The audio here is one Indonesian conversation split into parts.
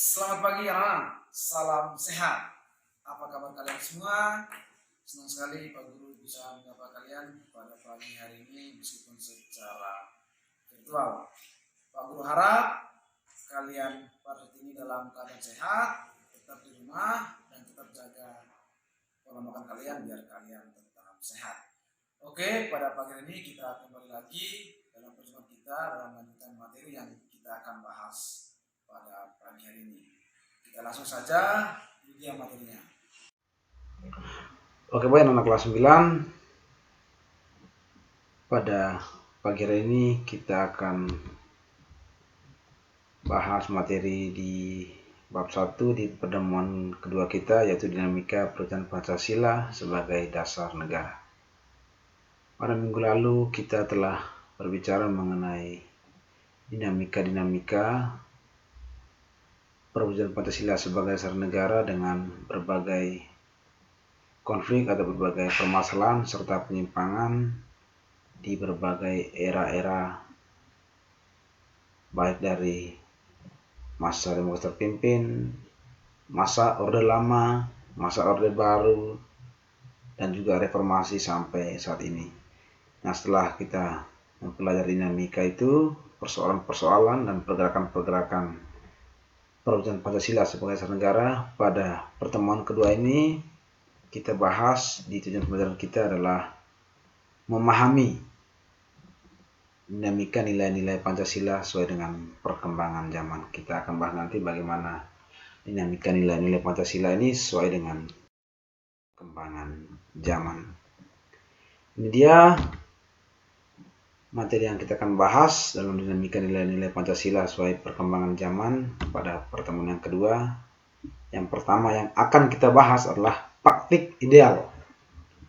Selamat pagi anak-anak, salam sehat. Apa kabar kalian semua? Senang sekali Pak Guru bisa menyapa kalian pada pagi hari ini meskipun secara virtual. Pak Guru harap kalian pada saat ini dalam keadaan sehat, tetap di rumah dan tetap jaga pola makan kalian biar kalian tetap sehat. Oke, pada pagi hari ini kita kembali lagi dalam perjumpaan kita dalam lanjutan materi yang kita akan bahas pada pagi hari ini. Kita langsung saja video materinya. Oke, baik anak kelas 9. Pada pagi hari ini kita akan bahas materi di bab 1 di pertemuan kedua kita, yaitu dinamika perwujudan Pancasila sebagai dasar negara. Pada minggu lalu kita telah berbicara mengenai dinamika perwujudan Pancasila sebagai dasar negara dengan berbagai konflik atau berbagai permasalahan serta penyimpangan di berbagai era-era, baik dari masa demokrasi terpimpin, masa Orde Lama, masa Orde Baru, dan juga reformasi sampai saat ini. Nah, setelah kita mempelajari dinamika itu, persoalan-persoalan dan pergerakan-pergerakan perwujudan Pancasila sebagai dasar negara, pada pertemuan kedua ini kita bahas di tujuan pembelajaran kita adalah memahami dinamika nilai-nilai Pancasila sesuai dengan perkembangan zaman. Kita akan bahas nanti bagaimana dinamika nilai-nilai Pancasila ini sesuai dengan perkembangan zaman. Ini dia materi yang kita akan bahas dalam dinamika nilai-nilai Pancasila sesuai perkembangan zaman pada pertemuan yang kedua. Yang pertama yang akan kita bahas adalah praktik ideal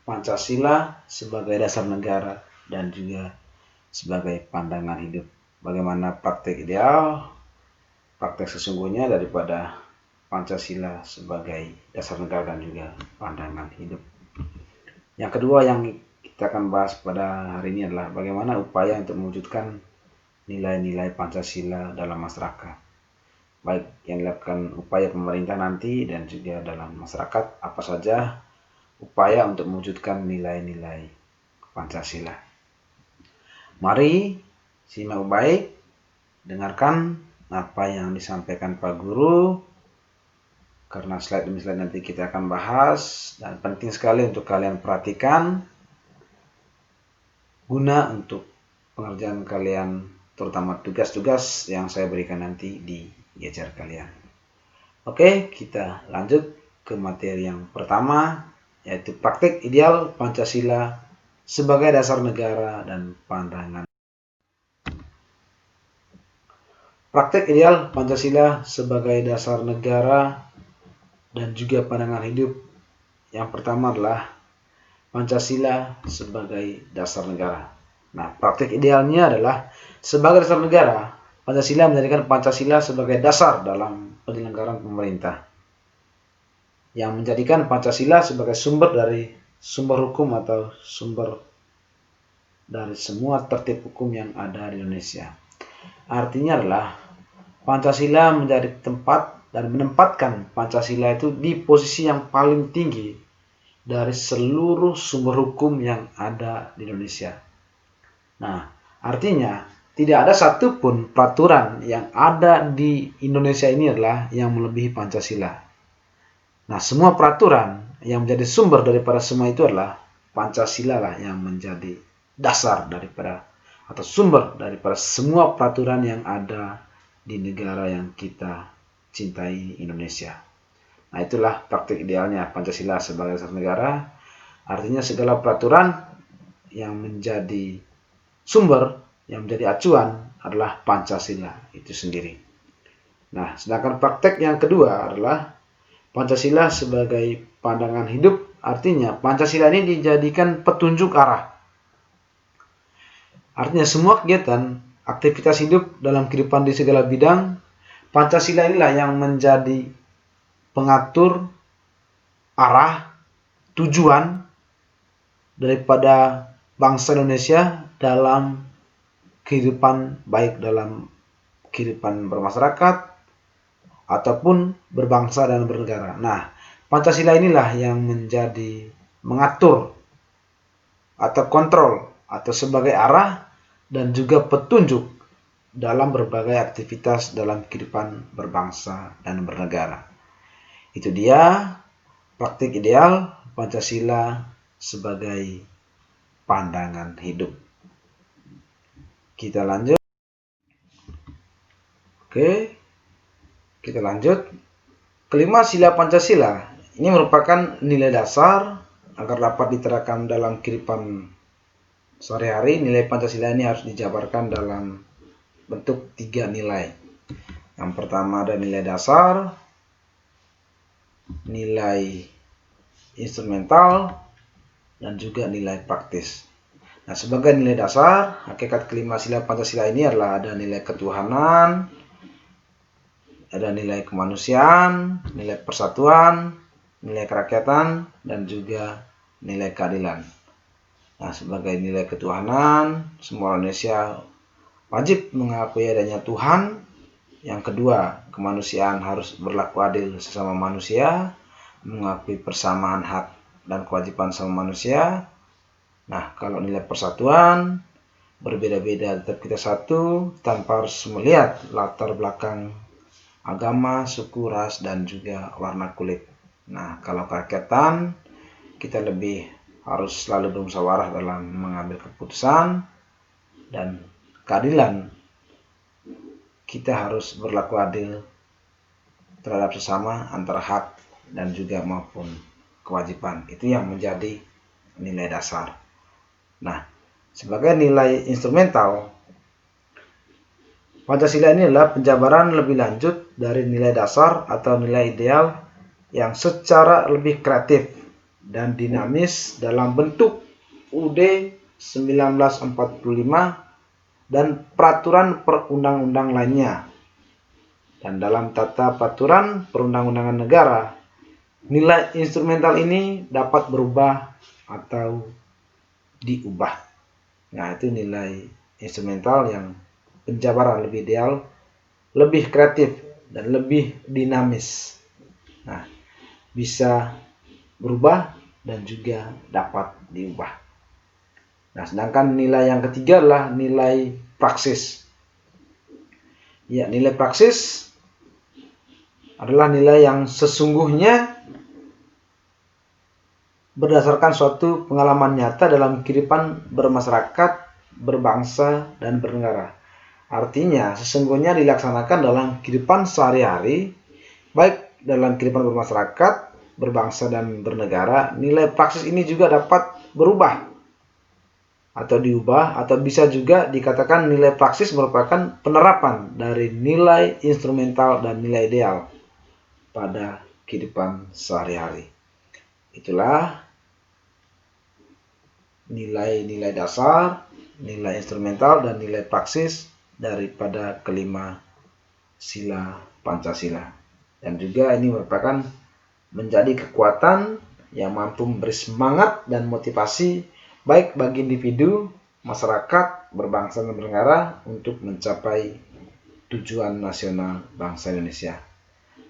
Pancasila sebagai dasar negara dan juga sebagai pandangan hidup. Bagaimana praktik ideal, praktek sesungguhnya daripada Pancasila sebagai dasar negara dan juga pandangan hidup. Yang kedua yang kita akan bahas pada hari ini adalah bagaimana upaya untuk mewujudkan nilai-nilai Pancasila dalam masyarakat. Baik yang dilakukan upaya pemerintah nanti dan juga dalam masyarakat, apa saja upaya untuk mewujudkan nilai-nilai Pancasila. Mari simak baik, dengarkan apa yang disampaikan Pak Guru, karena slide demi slide nanti kita akan bahas, dan penting sekali untuk kalian perhatikan guna untuk pengerjaan kalian, terutama tugas-tugas yang saya berikan nanti di gadget kalian. Oke, kita lanjut ke materi yang pertama, yaitu praktik ideal Pancasila sebagai dasar negara dan pandangan. Praktik ideal Pancasila sebagai dasar negara dan juga pandangan hidup. Yang pertama adalah Pancasila sebagai dasar negara. Nah, praktik idealnya adalah sebagai dasar negara, Pancasila menjadikan Pancasila sebagai dasar dalam penyelenggaraan pemerintah, yang menjadikan Pancasila sebagai sumber hukum atau sumber dari semua tertib hukum yang ada di Indonesia. Artinya adalah Pancasila menjadi tempat dan menempatkan Pancasila itu di posisi yang paling tinggi dari seluruh sumber hukum yang ada di Indonesia. Nah, artinya tidak ada satupun peraturan yang ada di Indonesia ini adalah yang melebihi Pancasila. Nah, semua peraturan yang menjadi sumber daripada semua itu adalah Pancasila lah yang menjadi dasar daripada atau sumber daripada semua peraturan yang ada di negara yang kita cintai, Indonesia. Nah, itulah praktik idealnya Pancasila sebagai dasar negara. Artinya segala peraturan yang menjadi sumber, yang menjadi acuan adalah Pancasila itu sendiri. Nah, sedangkan praktek yang kedua adalah Pancasila sebagai pandangan hidup. Artinya Pancasila ini dijadikan petunjuk arah. Artinya semua kegiatan, aktivitas hidup dalam kehidupan di segala bidang, Pancasila inilah yang menjadi pengatur arah, tujuan daripada bangsa Indonesia dalam kehidupan, baik dalam kehidupan bermasyarakat ataupun berbangsa dan bernegara. Nah, Pancasila inilah yang mengatur atau kontrol atau sebagai arah dan juga petunjuk dalam berbagai aktivitas dalam kehidupan berbangsa dan bernegara. Itu dia praktik ideal Pancasila sebagai pandangan hidup. Kita lanjut. Oke, kita lanjut. Kelima sila Pancasila ini merupakan nilai dasar agar dapat diterapkan dalam kehidupan sehari-hari. Nilai Pancasila ini harus dijabarkan dalam bentuk 3 nilai. Yang pertama ada nilai dasar, nilai instrumental, dan juga nilai praktis. Nah, sebagai nilai dasar, hakikat kelima sila Pancasila ini adalah ada nilai ketuhanan, ada nilai kemanusiaan, nilai persatuan, nilai kerakyatan, dan juga nilai keadilan. Nah, sebagai nilai ketuhanan, semua Indonesia wajib mengakui adanya Tuhan. Yang kedua, kemanusiaan harus berlaku adil sesama manusia, mengakui persamaan hak dan kewajiban sama manusia. Nah, kalau nilai persatuan, berbeda-beda tetap kita satu, tanpa harus melihat latar belakang agama, suku, ras, dan juga warna kulit. Nah, kalau kerakyatan, kita lebih harus selalu bermusyawarah dalam mengambil keputusan, dan keadilan, kita harus berlaku adil terhadap sesama antara hak dan juga maupun kewajiban. Itu yang menjadi nilai dasar. Nah, sebagai nilai instrumental, Pancasila ini adalah penjabaran lebih lanjut dari nilai dasar atau nilai ideal yang secara lebih kreatif dan dinamis dalam bentuk UUD 1945 dan peraturan perundang-undang lainnya. Dan dalam tata peraturan perundang-undangan negara, nilai instrumental ini dapat berubah atau diubah. Nah, itu nilai instrumental yang penjabaran lebih ideal, lebih kreatif, dan lebih dinamis. Nah, bisa berubah dan juga dapat diubah. Nah, sedangkan nilai yang ketiga adalah nilai praksis. Ya, nilai praksis adalah nilai yang sesungguhnya berdasarkan suatu pengalaman nyata dalam kehidupan bermasyarakat, berbangsa, dan bernegara. Artinya, sesungguhnya dilaksanakan dalam kehidupan sehari-hari, baik dalam kehidupan bermasyarakat, berbangsa, dan bernegara. Nilai praksis ini juga dapat berubah atau diubah, atau bisa juga dikatakan nilai praksis merupakan penerapan dari nilai instrumental dan nilai ideal pada kehidupan sehari-hari. Itulah nilai-nilai dasar, nilai instrumental, dan nilai praksis daripada kelima sila Pancasila. Dan juga ini merupakan menjadi kekuatan yang mampu memberi semangat dan motivasi baik bagi individu, masyarakat, berbangsa dan bernegara untuk mencapai tujuan nasional bangsa Indonesia.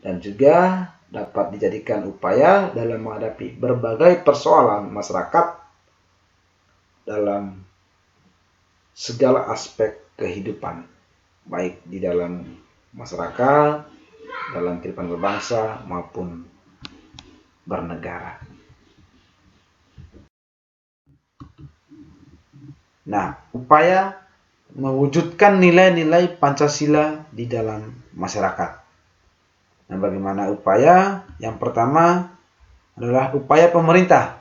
Dan juga dapat dijadikan upaya dalam menghadapi berbagai persoalan masyarakat dalam segala aspek kehidupan, baik di dalam masyarakat, dalam kehidupan berbangsa maupun bernegara. Nah, upaya mewujudkan nilai-nilai Pancasila di dalam masyarakat. Nah, bagaimana upaya? Yang pertama adalah upaya pemerintah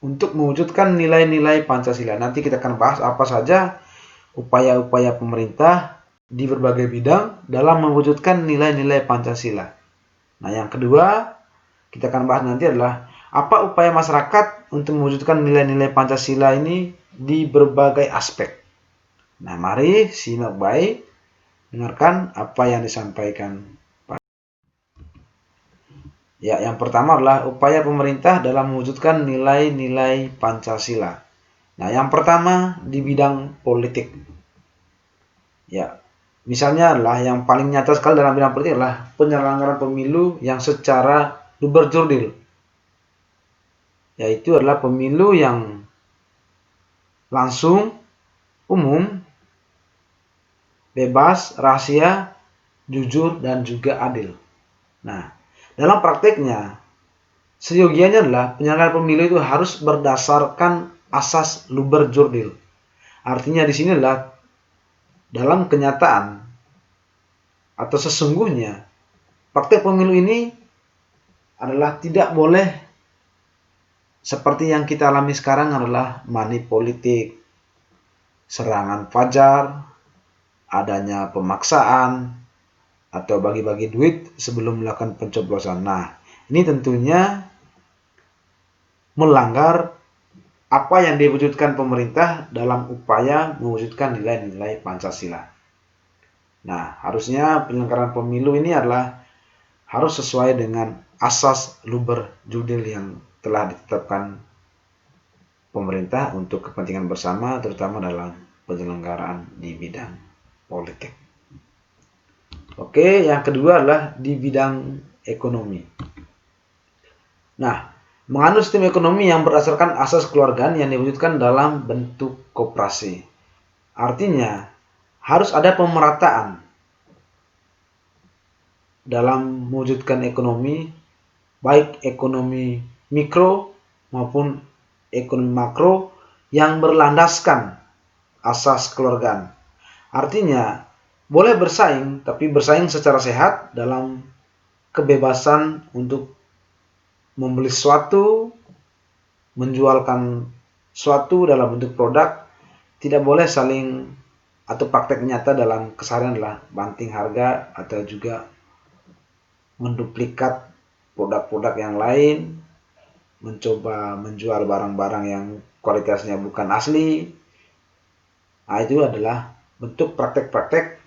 untuk mewujudkan nilai-nilai Pancasila. Nanti kita akan bahas apa saja upaya-upaya pemerintah di berbagai bidang dalam mewujudkan nilai-nilai Pancasila. Nah, yang kedua kita akan bahas nanti adalah apa upaya masyarakat untuk mewujudkan nilai-nilai Pancasila ini di berbagai aspek. Nah, mari simak baik, dengarkan apa yang disampaikan. Ya, yang pertama adalah upaya pemerintah dalam mewujudkan nilai-nilai Pancasila. Nah, yang pertama di bidang politik. Ya, Misalnya adalah yang paling nyata sekali dalam bidang politik adalah penyelenggaraan pemilu yang secara luber jurdil, yaitu adalah pemilu yang langsung, umum, bebas, rahasia, jujur, dan juga adil. Nah, dalam prakteknya, seyogianya adalah penyelenggaraan pemilu itu harus berdasarkan asas luber jurdil. Artinya di sini adalah dalam kenyataan atau sesungguhnya praktek pemilu ini adalah tidak boleh seperti yang kita alami sekarang adalah money politik, serangan fajar, adanya pemaksaan, atau bagi-bagi duit sebelum melakukan pencoblosan. Nah, ini tentunya melanggar apa yang diwujudkan pemerintah dalam upaya mewujudkan nilai-nilai Pancasila. Nah, harusnya penyelenggaraan pemilu ini adalah harus sesuai dengan asas luber jurdil yang telah ditetapkan pemerintah untuk kepentingan bersama, terutama dalam penyelenggaraan di bidang politik. Oke, yang kedua adalah di bidang ekonomi. Nah, menganut sistem ekonomi yang berdasarkan asas kekeluargaan yang diwujudkan dalam bentuk koperasi. Artinya, harus ada pemerataan dalam mewujudkan ekonomi, baik ekonomi mikro maupun ekonomi makro yang berlandaskan asas kekeluargaan. Artinya, boleh bersaing, tapi bersaing secara sehat dalam kebebasan untuk membeli sesuatu, menjualkan sesuatu dalam bentuk produk, tidak boleh saling atau praktek nyata dalam keseharian adalah banting harga atau juga menduplikat produk-produk yang lain, mencoba menjual barang-barang yang kualitasnya bukan asli. Nah, itu adalah bentuk praktek-praktek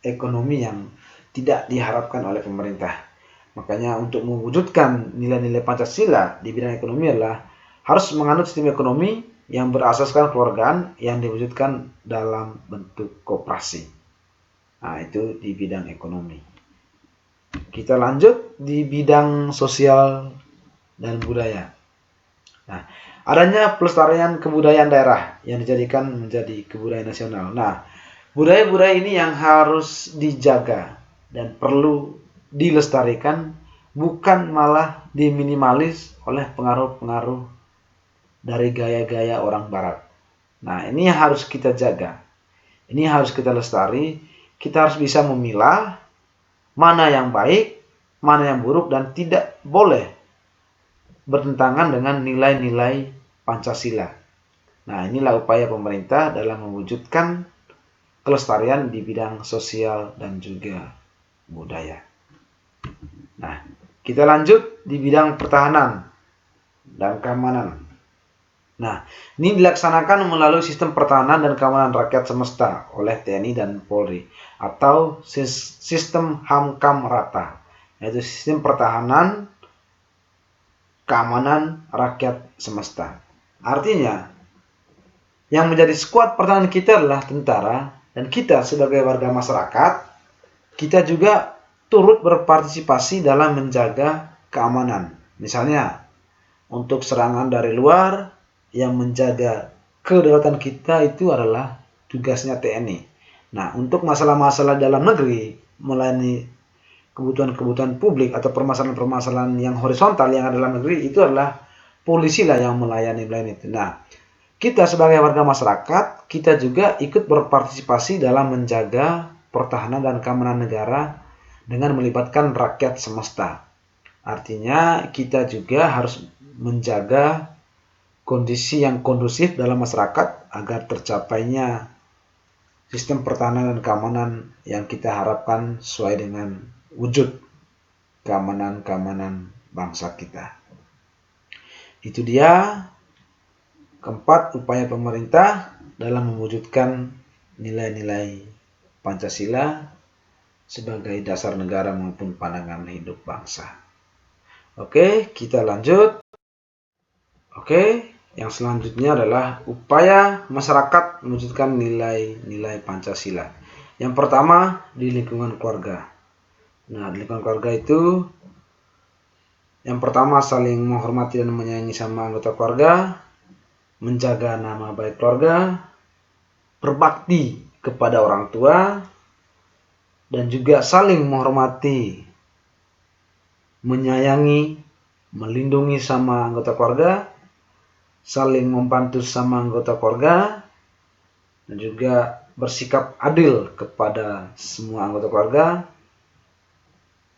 ekonomi yang tidak diharapkan oleh pemerintah. Makanya untuk mewujudkan nilai-nilai Pancasila di bidang ekonomi adalah harus menganut sistem ekonomi yang berasaskan kekeluargaan yang diwujudkan dalam bentuk koperasi. Nah, itu di bidang ekonomi. Kita lanjut di bidang sosial dan budaya. Nah, adanya pelestarian kebudayaan daerah yang dijadikan menjadi kebudayaan nasional. Nah, budaya-budaya ini yang harus dijaga dan perlu dilestarikan, bukan malah diminimalis oleh pengaruh-pengaruh dari gaya-gaya orang barat. Nah, ini yang harus kita jaga. Ini harus kita lestari. Kita harus bisa memilah mana yang baik, mana yang buruk, dan tidak boleh bertentangan dengan nilai-nilai Pancasila. Nah, inilah upaya pemerintah dalam mewujudkan kelestarian di bidang sosial dan juga budaya. Nah, kita lanjut di bidang pertahanan dan keamanan. Nah, ini dilaksanakan melalui sistem pertahanan dan keamanan rakyat semesta oleh TNI dan Polri atau sistem HAMKAM rata, yaitu sistem pertahanan keamanan rakyat semesta. Artinya, yang menjadi skuad pertahanan kita adalah tentara, dan kita sebagai warga masyarakat, kita juga turut berpartisipasi dalam menjaga keamanan. Misalnya, untuk serangan dari luar, yang menjaga kedaulatan kita itu adalah tugasnya TNI. Nah, untuk masalah-masalah dalam negeri, melayani kebutuhan-kebutuhan publik atau permasalahan-permasalahan yang horizontal yang ada dalam negeri, itu adalah polisi lah yang melayani itu. Nah, kita sebagai warga masyarakat, kita juga ikut berpartisipasi dalam menjaga pertahanan dan keamanan negara dengan melibatkan rakyat semesta. Artinya kita juga harus menjaga kondisi yang kondusif dalam masyarakat agar tercapainya sistem pertahanan dan keamanan yang kita harapkan sesuai dengan wujud keamanan bangsa kita. Itu dia keempat upaya pemerintah dalam mewujudkan nilai-nilai Pancasila sebagai dasar negara maupun pandangan hidup bangsa. Oke, kita lanjut. Oke, yang selanjutnya adalah upaya masyarakat mewujudkan nilai-nilai Pancasila. Yang pertama, di lingkungan keluarga. Nah, di lingkungan keluarga itu yang pertama saling menghormati dan menyayangi sama anggota keluarga, menjaga nama baik keluarga, berbakti kepada orang tua, dan juga saling menghormati, menyayangi, melindungi sama anggota keluarga, saling membantu sama anggota keluarga, dan juga bersikap adil kepada semua anggota keluarga,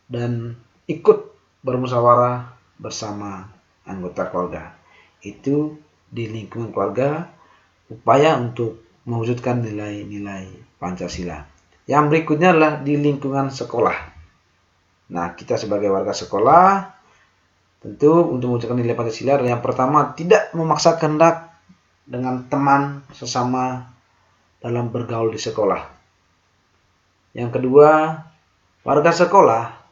dan ikut bermusyawarah bersama anggota keluarga. Itu di lingkungan keluarga, upaya untuk mewujudkan nilai-nilai Pancasila. Yang berikutnya adalah di lingkungan sekolah. Nah, kita sebagai warga sekolah, tentu untuk mewujudkan nilai Pancasila adalah yang pertama, tidak memaksa kehendak dengan teman sesama dalam bergaul di sekolah. Yang kedua, warga sekolah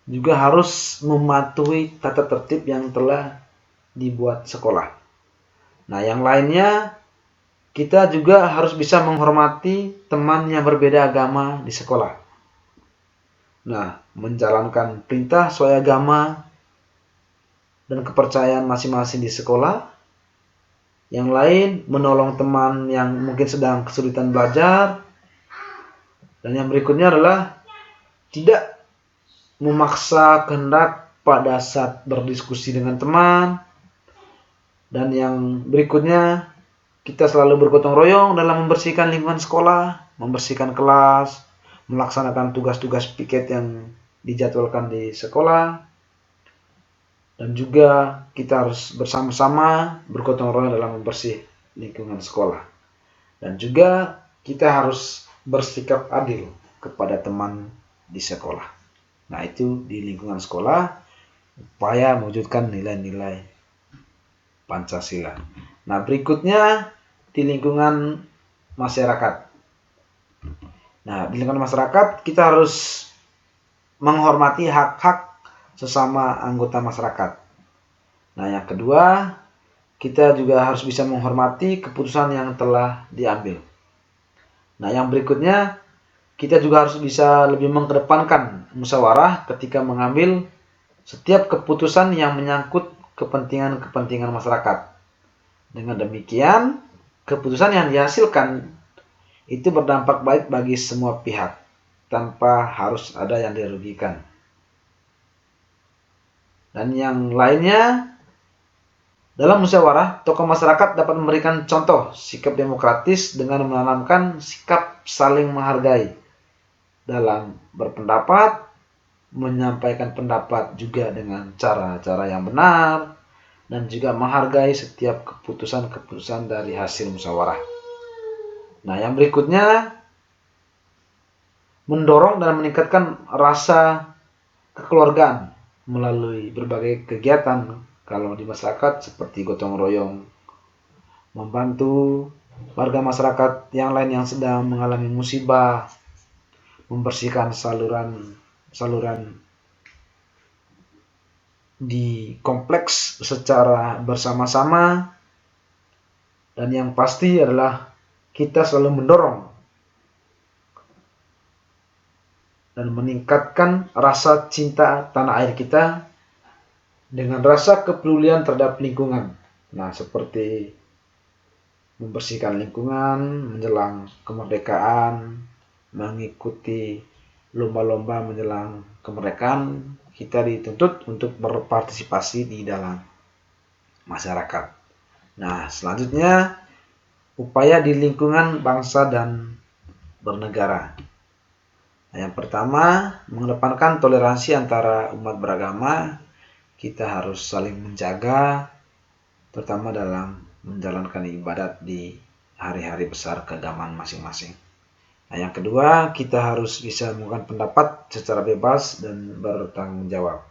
juga harus mematuhi tata tertib yang telah dibuat sekolah. Nah, yang lainnya, kita juga harus bisa menghormati teman yang berbeda agama di sekolah. Nah, menjalankan perintah sesuai agama dan kepercayaan masing-masing di sekolah. Yang lain, menolong teman yang mungkin sedang kesulitan belajar. Dan yang berikutnya adalah tidak memaksa kehendak pada saat berdiskusi dengan teman. Dan yang berikutnya, kita selalu bergotong royong dalam membersihkan lingkungan sekolah, membersihkan kelas, melaksanakan tugas-tugas piket yang dijadwalkan di sekolah. Dan juga kita harus bersama-sama bergotong royong dalam membersih lingkungan sekolah. Dan juga kita harus bersikap adil kepada teman di sekolah. Nah, itu di lingkungan sekolah, upaya mewujudkan nilai-nilai Pancasila. Nah, berikutnya di lingkungan masyarakat. Nah, di lingkungan masyarakat kita harus menghormati hak-hak sesama anggota masyarakat. Nah, yang kedua, kita juga harus bisa menghormati keputusan yang telah diambil. Nah, yang berikutnya, kita juga harus bisa lebih mengedepankan musyawarah ketika mengambil setiap keputusan yang menyangkut kepentingan-kepentingan masyarakat. Dengan demikian, keputusan yang dihasilkan itu berdampak baik bagi semua pihak, tanpa harus ada yang dirugikan. Dan yang lainnya, dalam musyawarah, tokoh masyarakat dapat memberikan contoh sikap demokratis dengan menanamkan sikap saling menghargai dalam berpendapat, menyampaikan pendapat juga dengan cara-cara yang benar, dan juga menghargai setiap keputusan-keputusan dari hasil musyawarah. Nah, yang berikutnya, mendorong dan meningkatkan rasa kekeluargaan melalui berbagai kegiatan kalau di masyarakat seperti gotong royong, membantu warga masyarakat yang lain yang sedang mengalami musibah, membersihkan saluran di kompleks secara bersama-sama, dan yang pasti adalah kita selalu mendorong dan meningkatkan rasa cinta tanah air kita dengan rasa kepedulian terhadap lingkungan. Nah, seperti membersihkan lingkungan menjelang kemerdekaan, mengikuti lomba-lomba menjelang kemerdekaan, kita dituntut untuk berpartisipasi di dalam masyarakat. Nah, selanjutnya, upaya di lingkungan bangsa dan bernegara. Nah, yang pertama, mengedepankan toleransi antara umat beragama. Kita harus saling menjaga, terutama dalam menjalankan ibadat di hari-hari besar keagamaan masing-masing. Nah, yang kedua, kita harus bisa mengungkapkan pendapat secara bebas dan bertanggung jawab.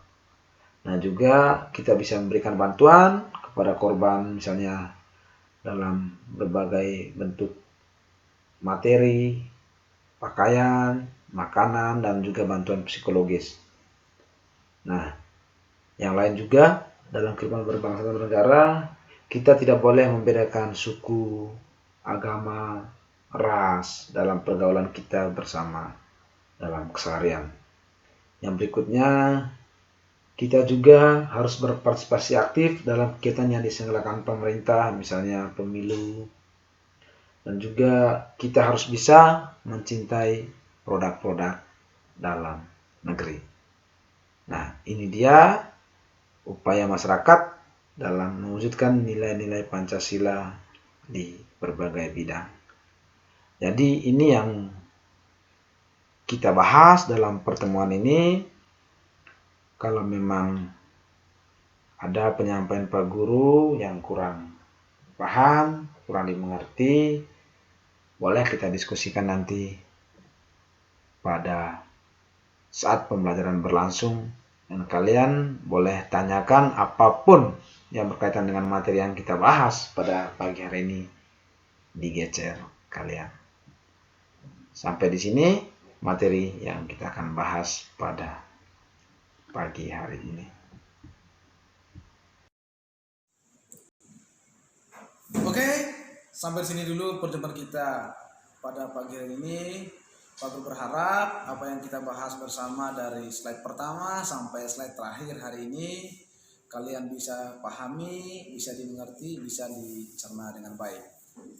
Nah, juga kita bisa memberikan bantuan kepada korban, misalnya dalam berbagai bentuk materi, pakaian, makanan, dan juga bantuan psikologis. Nah, yang lain juga dalam kehidupan berbangsa dan bernegara, kita tidak boleh membedakan suku, agama, ras dalam pergaulan kita bersama dalam keseharian. Yang berikutnya, kita juga harus berpartisipasi aktif dalam kegiatan yang diselenggarakan pemerintah, misalnya pemilu. Dan juga kita harus bisa mencintai produk-produk dalam negeri. Nah, ini dia upaya masyarakat dalam mewujudkan nilai-nilai Pancasila di berbagai bidang. Jadi ini yang kita bahas dalam pertemuan ini. Kalau memang ada penyampaian Pak Guru yang kurang paham, kurang dimengerti, boleh kita diskusikan nanti pada saat pembelajaran berlangsung, dan kalian boleh tanyakan apapun yang berkaitan dengan materi yang kita bahas pada pagi hari ini di GCR kalian. Sampai di sini materi yang kita akan bahas pada pagi hari ini. Oke, sampai sini dulu pertemuan kita pada pagi hari ini. Pak Guru berharap apa yang kita bahas bersama dari slide pertama sampai slide terakhir hari ini kalian bisa pahami, bisa dimengerti, bisa dicerna dengan baik.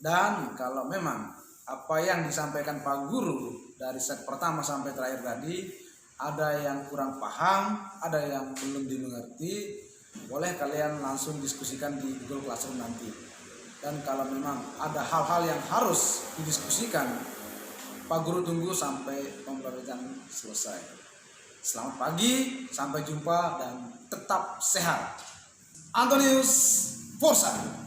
Dan kalau memang apa yang disampaikan Pak Guru dari slide pertama sampai terakhir tadi ada yang kurang paham, ada yang belum dimengerti, boleh kalian langsung diskusikan di Google Classroom nanti. Dan kalau memang ada hal-hal yang harus didiskusikan, Pak Guru tunggu sampai pembelajaran selesai. Selamat pagi, sampai jumpa dan tetap sehat. Antonius Forsa.